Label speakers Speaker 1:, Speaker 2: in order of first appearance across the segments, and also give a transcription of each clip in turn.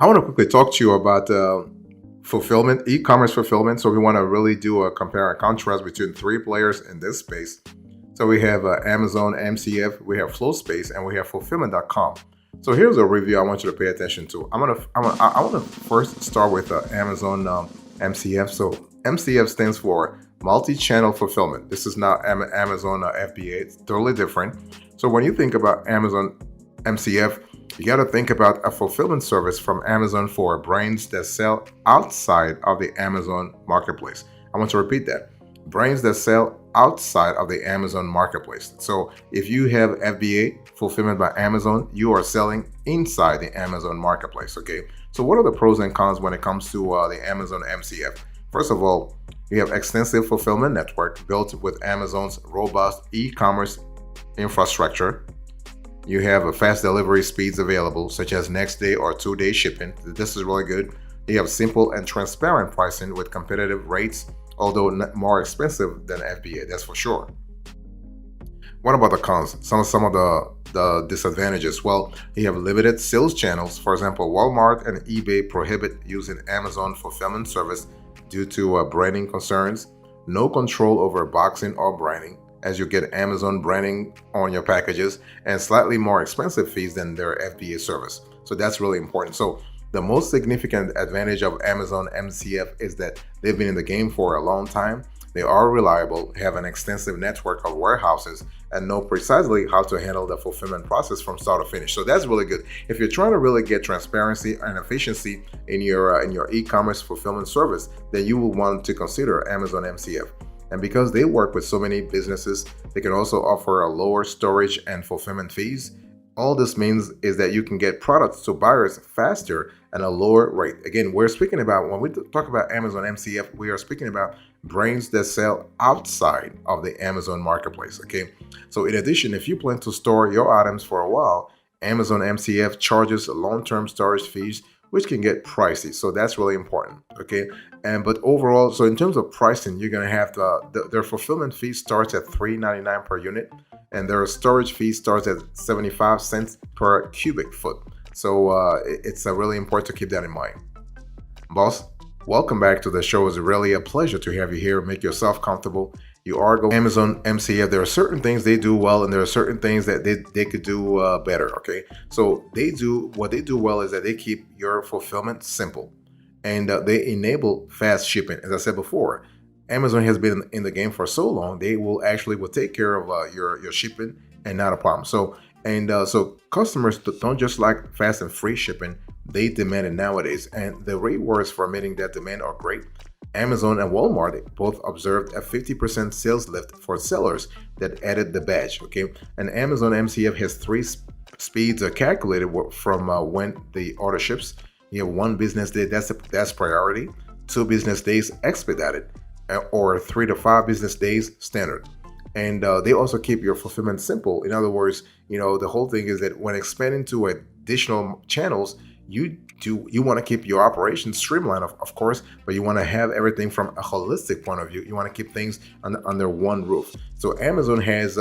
Speaker 1: I want to quickly talk to you about fulfillment, e-commerce fulfillment. So we want to really do a compare and contrast between three players in this space. So we have Amazon, MCF, we have Flowspace, and we have Fulfillment.com. So here's a review I want you to pay attention to. I want to first start with Amazon MCF. So MCF stands for multi-channel fulfillment. This is not Amazon FBA. It's totally different. So when you think about Amazon MCF, you got to think about a fulfillment service from Amazon for brands that sell outside of the Amazon marketplace. I want to repeat that. Brands that sell outside of the Amazon marketplace. So if you have FBA, fulfillment by Amazon, you are selling inside the Amazon marketplace. Okay. So what are the pros and cons when it comes to the Amazon MCF? First of all, you have extensive fulfillment network built with Amazon's robust e-commerce infrastructure. You have a fast delivery speeds available, such as next day or 2-day shipping. This is really good. You have simple and transparent pricing with competitive rates, although not more expensive than FBA, that's for sure. What about the cons? Some of the disadvantages. Well, you have limited sales channels. For example, Walmart and eBay prohibit using Amazon fulfillment service due to branding concerns. No control over boxing or branding, as you get Amazon branding on your packages, and slightly more expensive fees than their FBA service. So that's really important. So the most significant advantage of Amazon MCF is that they've been in the game for a long time. They are reliable, have an extensive network of warehouses, and know precisely how to handle the fulfillment process from start to finish. So that's really good. If you're trying to really get transparency and efficiency in your e-commerce fulfillment service, then you will want to consider Amazon MCF. And because they work with so many businesses, they can also offer a lower storage and fulfillment fees. All this means is that you can get products to buyers faster at a lower rate. Again, we're speaking about, when we talk about Amazon MCF, we are speaking about brands that sell outside of the Amazon marketplace. Okay. So in addition, if you plan to store your items for a while, Amazon MCF charges long-term storage fees, which can get pricey. So that's really important. Okay. But overall, so in terms of pricing, you're going to have their fulfillment fee starts at $3.99 per unit, and their storage fee starts at 75 cents per cubic foot. So it's really important to keep that in mind. Boss, welcome back to the show. It's really a pleasure to have you here. Make yourself comfortable. You are going Amazon MCF. There are certain things they do well, and there are certain things that they could do better. Okay, so what they do well is that they keep your fulfillment simple, and they enable fast shipping. As I said before, Amazon has been in the game for so long; they will take care of your shipping, and not a problem. So customers don't just like fast and free shipping; they demand it nowadays, and the rewards for meeting that demand are great. Amazon and Walmart both observed a 50% sales lift for sellers that added the badge. Okay, and Amazon MCF has three speeds calculated from when the order ships. You have 1 business day, that's priority, 2 business days expedited, or 3 to 5 business days standard. And they also keep your fulfillment simple. In other words, the whole thing is that when expanding to additional channels, you want to keep your operations streamlined, of course, but you want to have everything from a holistic point of view. You want to keep things under one roof. So Amazon has,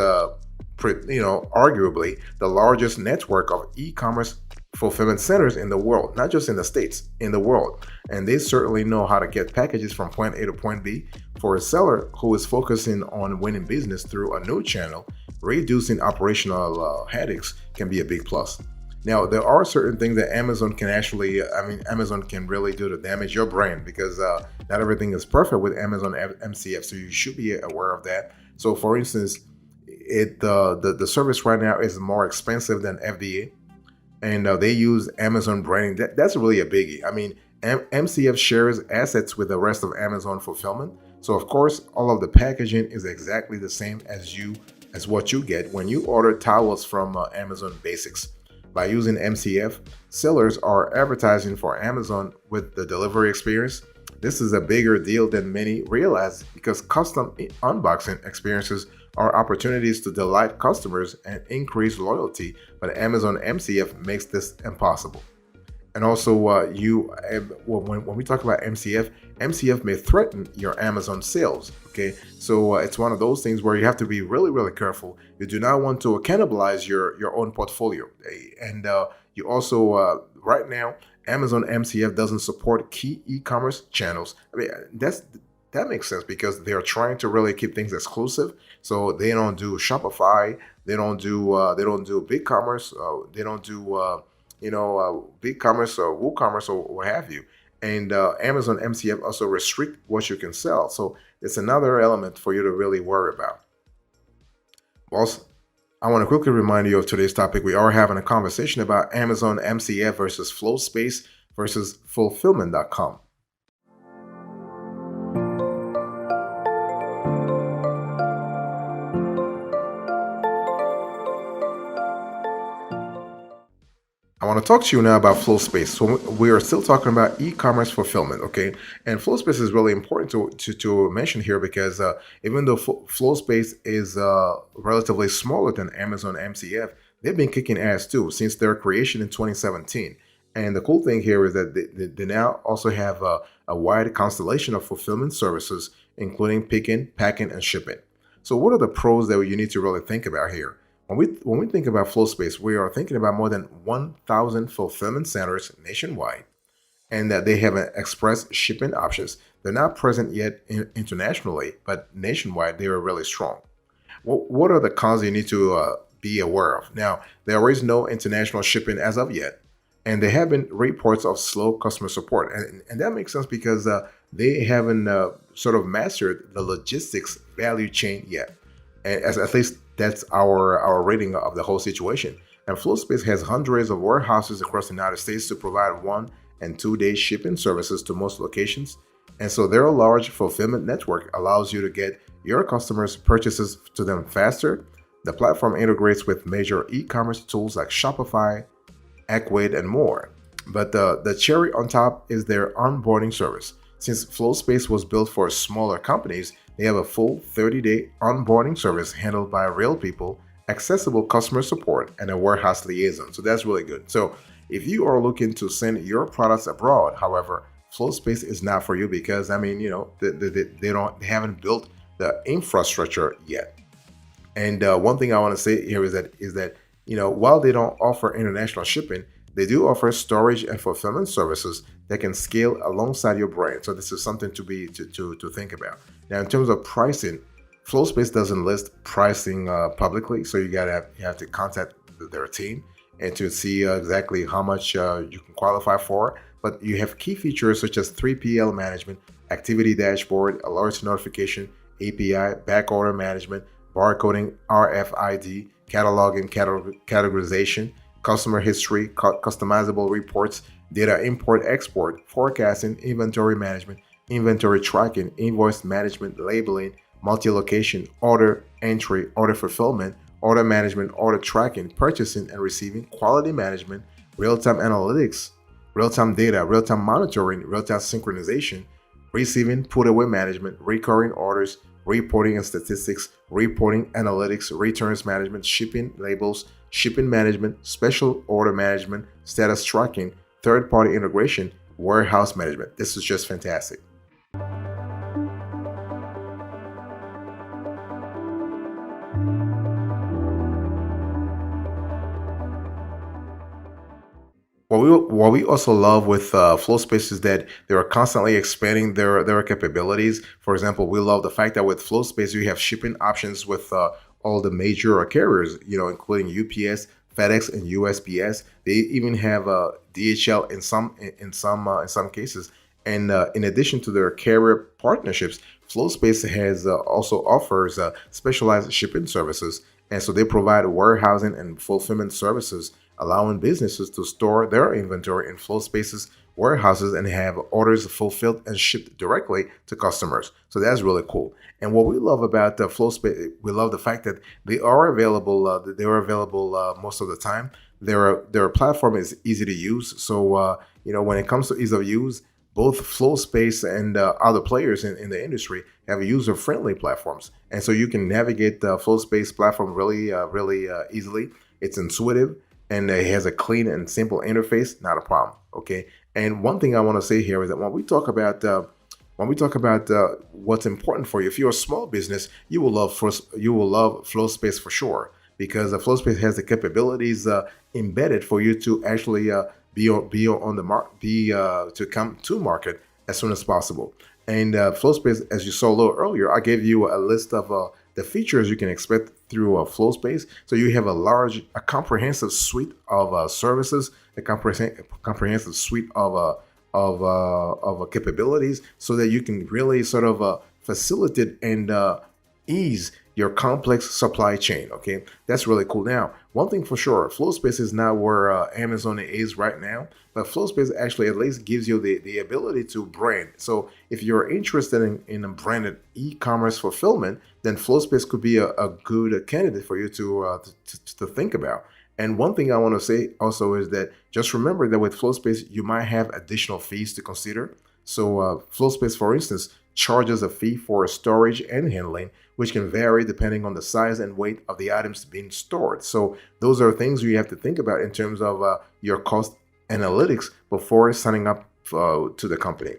Speaker 1: arguably the largest network of e-commerce fulfillment centers in the world, not just in the States, in the world. And they certainly know how to get packages from point A to point B. For a seller who is focusing on winning business through a new channel, reducing operational headaches can be a big plus. Now, there are certain things that Amazon can really do to damage your brand, because not everything is perfect with Amazon MCF. So you should be aware of that. So for instance, the service right now is more expensive than FBA, and they use Amazon branding. That's really a biggie. MCF shares assets with the rest of Amazon fulfillment. So of course, all of the packaging is exactly the same as what you get when you order towels from Amazon Basics. By using MCF, sellers are advertising for Amazon with the delivery experience. This is a bigger deal than many realize, because custom unboxing experiences are opportunities to delight customers and increase loyalty, but Amazon MCF makes this impossible. And also, when we talk about MCF may threaten your Amazon sales. Okay, so it's one of those things where you have to be really, really careful. You do not want to cannibalize your own portfolio, and you also right now, Amazon MCF doesn't support key e-commerce channels. I mean, that makes sense because they're trying to really keep things exclusive. So they don't do Shopify, they don't do BigCommerce, they don't do BigCommerce or WooCommerce or what have you. And Amazon MCF also restrict what you can sell. So it's another element for you to really worry about. Also, I want to quickly remind you of today's topic. We are having a conversation about Amazon MCF versus Flowspace versus Fulfillment.com. I want to talk to you now about Flowspace. So we are still talking about e-commerce fulfillment, okay? And Flowspace is really important to mention here because even though Flowspace is relatively smaller than Amazon MCF, they've been kicking ass too since their creation in 2017. And the cool thing here is that they now also have a wide constellation of fulfillment services, including picking, packing, and shipping. So what are the pros that you need to really think about here? When we think about Flowspace, we are thinking about more than 1,000 fulfillment centers nationwide, and that they have an express shipping options. They're not present yet internationally, but nationwide they are really strong. What are the cons you need to be aware of? Now, there is no international shipping as of yet, and there have been reports of slow customer support, and that makes sense because they haven't sort of mastered the logistics value chain yet, and at least that's our rating of the whole situation. And Flowspace has hundreds of warehouses across the United States to provide 1- and 2-day shipping services to most locations. And so their large fulfillment network allows you to get your customers' purchases to them faster. The platform integrates with major e-commerce tools like Shopify, Ecwid, and more. But the cherry on top is their onboarding service. Since Flowspace was built for smaller companies, they have a full 30-day onboarding service handled by real people, accessible customer support, and a warehouse liaison. So that's really good. So if you are looking to send your products abroad, however, Flowspace is not for you because they haven't built the infrastructure yet. And one thing I want to say here is that while they don't offer international shipping, they do offer storage and fulfillment services that can scale alongside your brand. So this is something to think about. Now, in terms of pricing, Flowspace doesn't list pricing publicly, so you have to contact their team and to see exactly how much you can qualify for. But you have key features such as 3PL management, activity dashboard, alerts notification, API, back order management, barcoding, RFID, cataloging, categorization, customer history, customizable reports, data import export, forecasting, inventory management, inventory tracking, invoice management, labeling, multi-location, order entry, order fulfillment, order management, order tracking, purchasing and receiving, quality management, real-time analytics, real-time data, real-time monitoring, real-time synchronization, receiving, put-away management, recurring orders, reporting and statistics, reporting analytics, returns management, shipping labels, shipping management, special order management, status tracking, third-party integration, warehouse management. This is just fantastic. What we also love with Flowspace is that they are constantly expanding their capabilities. For example, we love the fact that with Flowspace you have shipping options with all the major carriers, including UPS, FedEx, and USPS. They even have DHL in some cases. And in addition to their carrier partnerships, Flowspace has also offers specialized shipping services, and so they provide warehousing and fulfillment services, allowing businesses to store their inventory in Flowspace's warehouses and have orders fulfilled and shipped directly to customers. So that's really cool. And what we love about Flowspace, we love the fact that they are available. Most of the time. Their platform is easy to use. So when it comes to ease of use, both Flowspace and other players in the industry have user-friendly platforms, and so you can navigate the Flowspace platform really easily. It's intuitive and it has a clean and simple interface. Not a problem. Okay. And one thing I want to say here is that when we talk about what's important for you, if you're a small business, you will love Flowspace for sure, because Flowspace has the capabilities embedded for you to actually on the to come to market as soon as possible. And Flowspace, as you saw a little earlier, I gave you a list of the features you can expect through Flowspace. So you have a comprehensive suite of services, a comprehensive suite of capabilities, so that you can really sort of facilitate and ease your complex supply chain. Okay, that's really cool. Now, one thing for sure, Flowspace is not where Amazon is right now, but Flowspace actually at least gives you the ability to brand. So if you're interested in a branded e-commerce fulfillment, then Flowspace could be a good candidate for you to think about. And one thing I want to say also is that just remember that with Flowspace, you might have additional fees to consider. So Flowspace, for instance, charges a fee for storage and handling, which can vary depending on the size and weight of the items being stored. So those are things you have to think about in terms of your cost analytics before signing up to the company.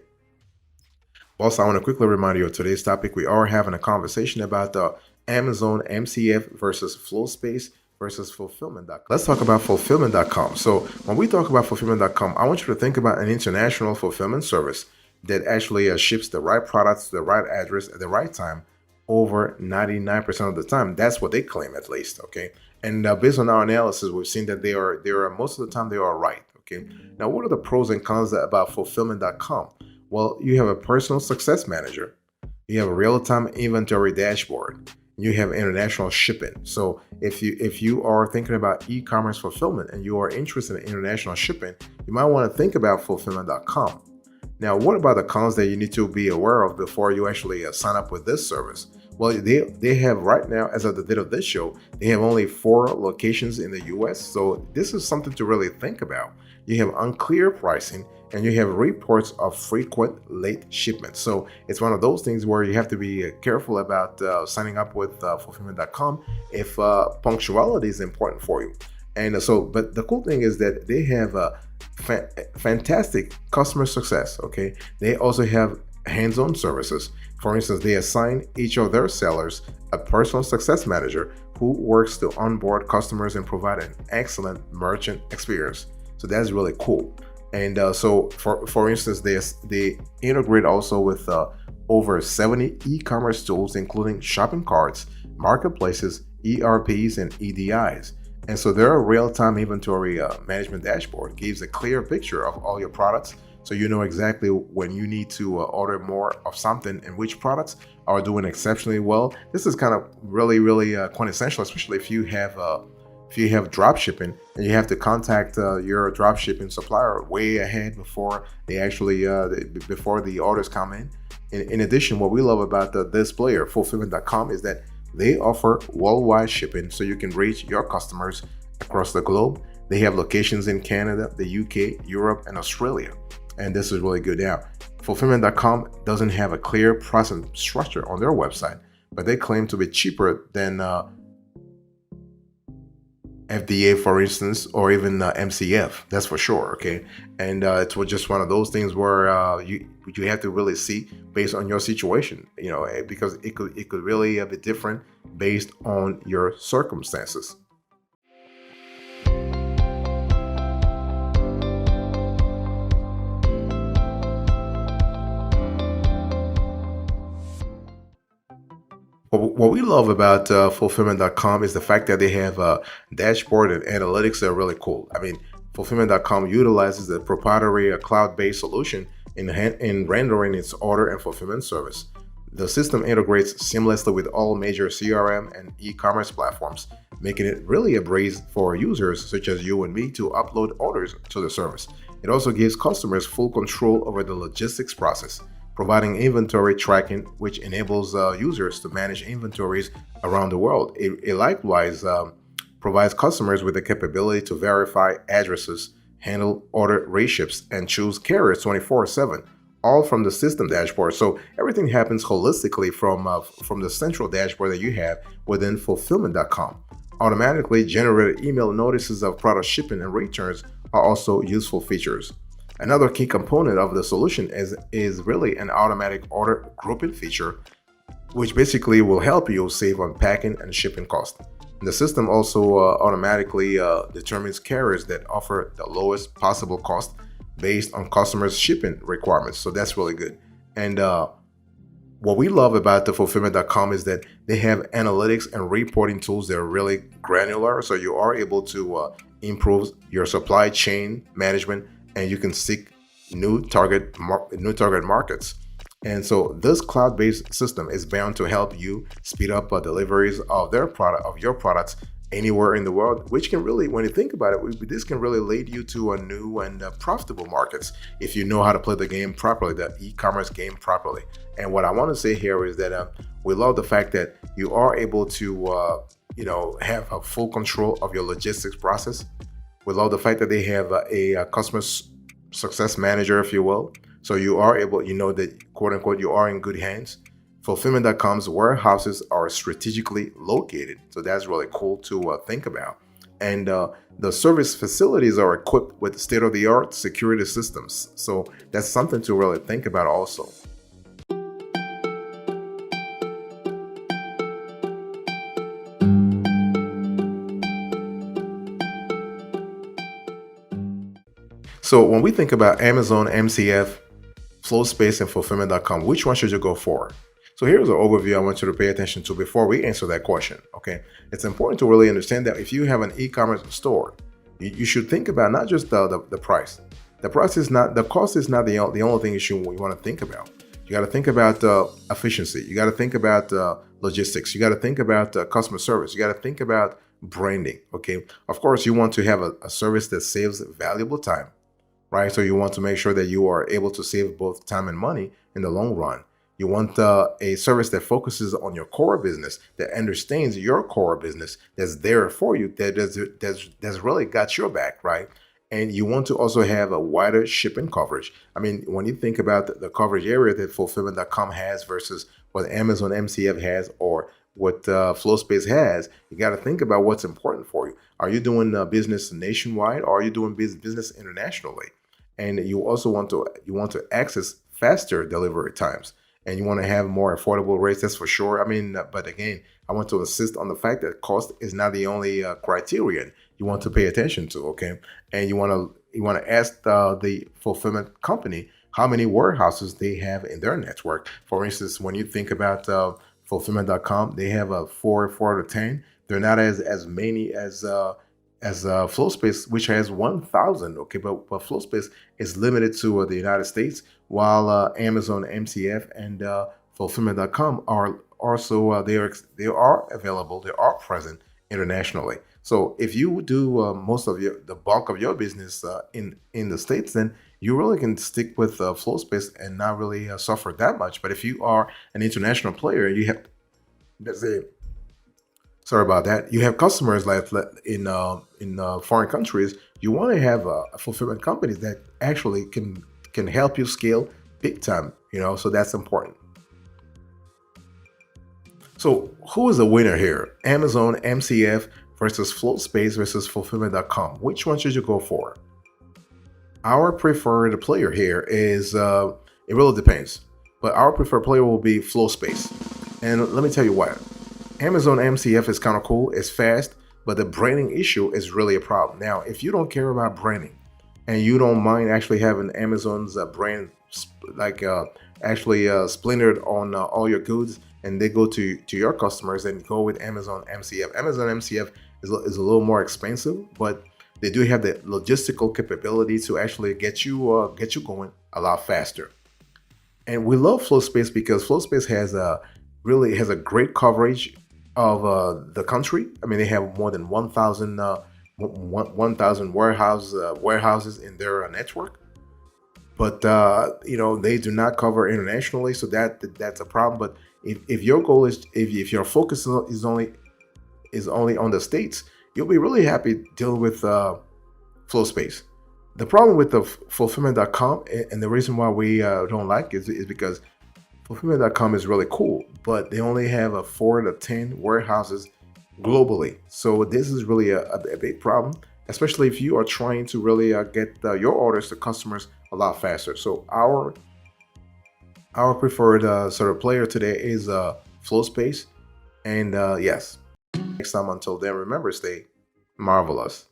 Speaker 1: Also, I want to quickly remind you of today's topic. We are having a conversation about the Amazon MCF versus Flowspace versus fulfillment.com. Let's talk about fulfillment.com. So when we talk about fulfillment.com, I want you to think about an international fulfillment service that actually ships the right products to the right address at the right time over 99% of the time. That's what they claim, at least. Okay. And based on our analysis, we've seen that they are most of the time they are right. Okay. Now, what are the pros and cons about fulfillment.com? Well, you have a personal success manager, you have a real-time inventory dashboard, you have international shipping. So if you are thinking about e-commerce fulfillment and you are interested in international shipping, you might want to think about fulfillment.com. Now, what about the cons that you need to be aware of before you actually sign up with this service? Well, they have right now, as of the date of this show, they have only 4 locations in the US. So this is something to really think about. You have unclear pricing and you have reports of frequent late shipments. So it's one of those things where you have to be careful about signing up with fulfillment.com if punctuality is important for you. And but the cool thing is that they have fantastic customer success. Okay, they also have hands-on services. For instance, they assign each of their sellers a personal success manager who works to onboard customers and provide an excellent merchant experience. So that's really cool. And so for instance, they integrate also with over 70 e-commerce tools, including shopping carts, marketplaces, ERPs, and EDIs. And so their real-time inventory management dashboard gives a clear picture of all your products, so you know exactly when you need to order more of something and which products are doing exceptionally well. This is kind of really quintessential, especially if you have drop shipping and you have to contact your drop shipping supplier way ahead before they actually before the orders come in. In addition, what we love about this player, fulfillment.com, is that they offer worldwide shipping, so you can reach your customers across the globe. They have locations in Canada, the UK, Europe, and Australia. And this is really good. Now, fulfillment.com doesn't have a clear pricing structure on their website, but they claim to be cheaper than FDA, for instance, or even MCF. That's for sure. Okay, and it's just one of those things where you have to really see based on your situation, because it could really be different based on your circumstances. What we love about fulfillment.com is the fact that they have a dashboard and analytics that are really cool. I mean, fulfillment.com utilizes the proprietary cloud-based solution in rendering its order and fulfillment service. The system integrates seamlessly with all major CRM and e-commerce platforms, making it really a breeze for users such as you and me to upload orders to the service. It also gives customers full control over the logistics process, providing inventory tracking, which enables users to manage inventories around the world. It likewise provides customers with the capability to verify addresses, handle order reships, and choose carriers 24/7, all from the system dashboard. So everything happens holistically from the central dashboard that you have within fulfillment.com. Automatically generated email notices of product shipping and returns are also useful features. Another key component of the solution is really an automatic order grouping feature, which basically will help you save on packing and shipping costs. The system also automatically determines carriers that offer the lowest possible cost based on customers' shipping requirements. So that's really good. And what we love about the fulfillment.com is that they have analytics and reporting tools that are really granular. So you are able to improve your supply chain management, and you can seek new target markets. And so this cloud-based system is bound to help you speed up deliveries of your products anywhere in the world, which can really, when you think about it, this can really lead you to a new and profitable markets if you know how to play the game properly, the e-commerce game properly. And what I want to say here is that we love the fact that you are able to have a full control of your logistics process. We love the fact that they have a customer success manager, if you will. So you are able, that quote unquote, you are in good hands. Fulfillment.com's warehouses are strategically located. So that's really cool to think about. And the service facilities are equipped with state-of-the-art security systems. So that's something to really think about also. So when we think about Amazon, MCF, Flowspace, and Fulfillment.com, which one should you go for? So here's an overview I want you to pay attention to before we answer that question, okay? It's important to really understand that if you have an e-commerce store, you should think about not just the price. The cost is not the only thing you want to think about. You got to think about efficiency. You got to think about logistics. You got to think about customer service. You got to think about branding, okay? Of course, you want to have a service that saves valuable time, right? So you want to make sure that you are able to save both time and money in the long run. You want a service that focuses on your core business, that understands your core business, that's there for you, that's really got your back, right? And you want to also have a wider shipping coverage. I mean, when you think about the coverage area that Fulfillment.com has versus what Amazon MCF has or what Flowspace has, you got to think about what's important for you. Are you doing business nationwide, or are you doing business internationally? And you also want to access faster delivery times, and you want to have more affordable rates. That's for sure. I mean, but again, I want to insist on the fact that cost is not the only criterion you want to pay attention to. Okay, and you want to ask the fulfillment company how many warehouses they have in their network. For instance, when you think about fulfillment.com, they have a 4 to 10. They're not as many as Flowspace, which has 1,000. Okay, but Flowspace is limited to the United States, while Amazon, MCF, and Fulfillment.com are also they are available. They are present internationally. So if you do most of the bulk of your business in the States, then you really can stick with Flowspace and not really suffer that much. But if you are an international player, you have, let's say, sorry about that, you have customers like in foreign countries. You want to have fulfillment companies that actually can help you scale big time. So that's important. So who is the winner here? Amazon, MCF versus Flowspace versus Fulfillment.com. Which one should you go for? Our preferred player here is, it really depends, but our preferred player will be Flowspace. And let me tell you why. Amazon MCF is kind of cool, it's fast, but the branding issue is really a problem. Now, if you don't care about branding and you don't mind actually having Amazon's brand splintered on all your goods, and they go to your customers, and go with Amazon MCF. Amazon MCF is a little more expensive, but they do have the logistical capability to actually get you going a lot faster. And we love Flowspace because Flowspace has a great coverage of the country. I mean, they have more than 1,000 warehouses in their network. But they do not cover internationally, so that's a problem. But if your goal is, if your focus is only on the States, you'll be really happy dealing with Flowspace. The problem with the fulfillment.com, and the reason why we don't like it is because fulfillment.com is really cool, but they only have 4 to 10 warehouses globally. So this is really a big problem, especially if you are trying to really get your orders to customers a lot faster. So our preferred sort of player today is Flowspace, and yes. Next time, until then, remember, stay marvelous.